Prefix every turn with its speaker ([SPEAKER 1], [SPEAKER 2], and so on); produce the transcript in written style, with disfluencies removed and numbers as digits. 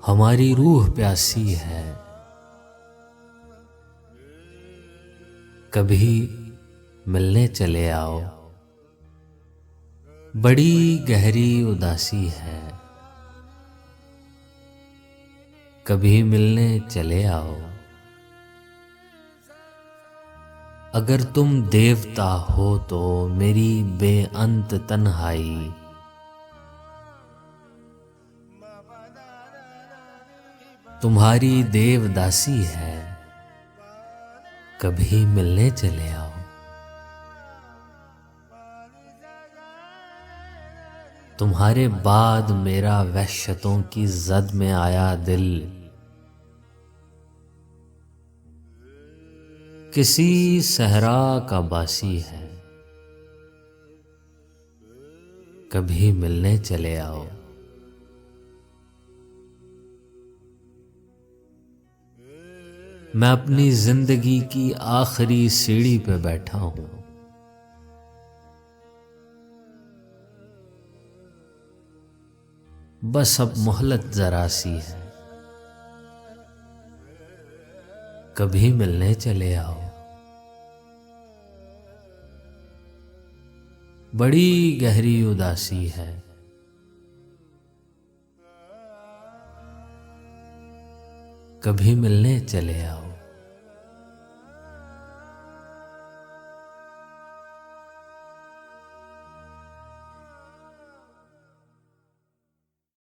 [SPEAKER 1] हमारी रूह प्यासी है, कभी मिलने चले आओ। बड़ी गहरी उदासी है, कभी मिलने चले आओ। अगर तुम देवता हो तो मेरी बेअंत तन्हाई, तुम्हारी देवदासी है, कभी मिलने चले आओ। तुम्हारे बाद मेरा वहशतों की जद में आया दिल, किसी सहरा का बासी है, कभी मिलने चले आओ। मैं अपनी जिंदगी की आखिरी सीढ़ी पे बैठा हूं, बस अब मोहलत जरा सी है, कभी मिलने चले आओ। बड़ी गहरी उदासी है, कभी मिलने चले आओ।